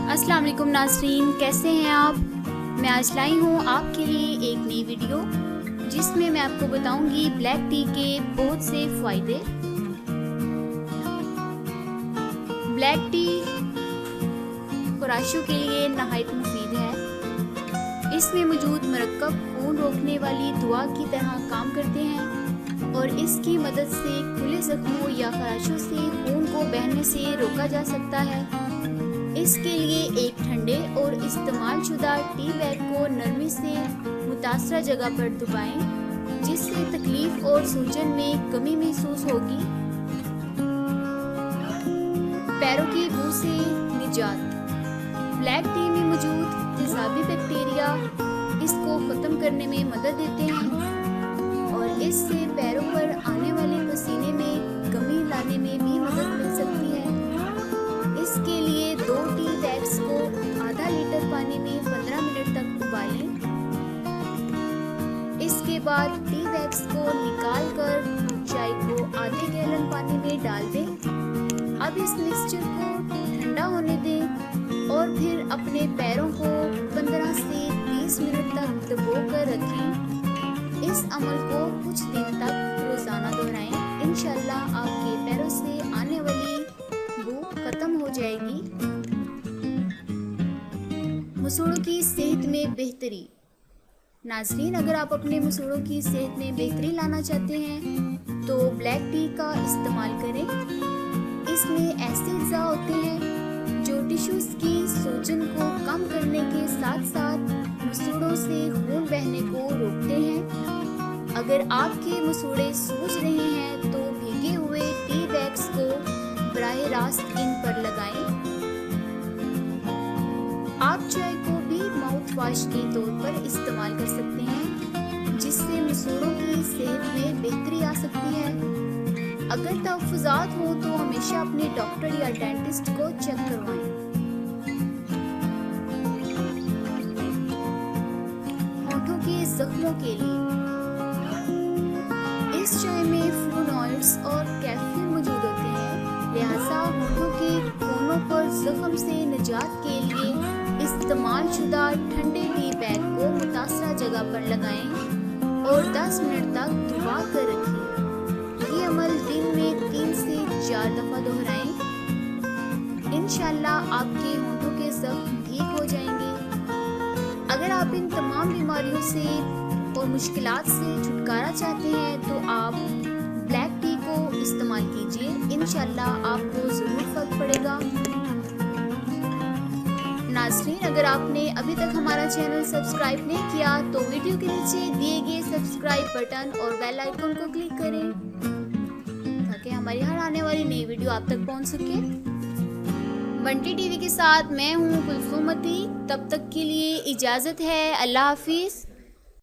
अस्सलाम वालेकुम नाज़रीन, कैसे हैं आप। मैं आज लाई हूँ आपके लिए एक नई वीडियो जिसमें मैं आपको बताऊंगी ब्लैक टी के बहुत से फ़ायदे। ब्लैक टी ख़राशों के लिए नहायत मुफीद है। इसमें मौजूद मरकब खून रोकने वाली दवा की तरह काम करते हैं और इसकी मदद से खुले जख्मों या खराशों से खून को बहने से रोका जा सकता है। इसके लिए एक ठंडे और इस्तेमाल शुदा टी बैग को नरमी से मुतासरा जगह पर दबाएं, जिससे तकलीफ और सूजन में कमी महसूस होगी। पैरों की बू से निजात। ब्लैक टी में मौजूद तेजाबी बैक्टीरिया इसको ख़त्म करने में मदद देते हैं और इससे पैरों पर आने वाले पसीने में कमी लाने में भी मदद मिल सकती है। इसके लिए 2 टी बैग्स को आधा लीटर पानी में 15 मिनट तक उबालें। इसके बाद टी बैग्स को निकाल कर चाय को आधे गैलन पानी में डाल दें। अब इस मिक्सचर को ठंडा होने दें और फिर अपने पैरों को 15 से 20 मिनट तक दबोकर रखें। इस अमल को कुछ दिन तक रोज़ाना दोहराएं। इंशाअल्लाह आपके पैरों से आने वाली बू खत्म हो जाएगी। मसूड़ों की सेहत में बेहतरी। नाज़रीन, अगर आप अपने मसूड़ों की सेहत में बेहतरी लाना चाहते हैं तो ब्लैक टी का इस्तेमाल करें। इसमें ऐसे अज़ा होते हैं जो टिश्यूज़ की सूजन को कम करने के साथ साथ मसूड़ों से खून बहने को रोकते हैं। अगर आपके मसूड़े सूज रहे हैं तो भीगे हुए टी बैग्स को बराह रास्त इन पर लगाएं। आप चाय को भी माउथ वॉश के तौर पर इस्तेमाल कर सकते हैं, जिससे मसूड़ों की सेहत में बेहतरी आ सकती है। अगर तहफ़्फ़ुज़ात हो तो हमेशा अपने डॉक्टर या डेंटिस्ट को चेक करवाएं। होठों के जख्मों के लिए इस चाय में फ्लूनॉइड्स और कैफीन मौजूद होते हैं, लिहाजा होठों के कोनों पर जख्म से निजात के लिए इस्तेमाल शुदा ठंडे टी बैग को मुतासरा जगह पर लगाएं और 10 मिनट तक दबा कर रखें। ये अमल दिन में 3 से 4 दफ़ा दोहराएं। इंशाअल्लाह आपके होठों के जख्म ठीक हो जाएंगे। अगर आप इन तमाम बीमारियों से और मुश्किलात से छुटकारा चाहते हैं तो आप ब्लैक टी को इस्तेमाल कीजिए। इंशाअल्लाह आपको ज़रूर फ़र्क पड़ेगा। नाज़रीन, अगर आपने अभी तक हमारा चैनल सब्सक्राइब नहीं किया तो वीडियो के नीचे दिए गए सब्सक्राइब बटन और बेल आइकन को क्लिक करें ताकि हमारी हर आने वाली नई वीडियो आप तक पहुंच सके। बंटी टीवी के साथ मैं हूं कुलसूमती। तब तक के लिए इजाज़त है। अल्लाह हाफिज़।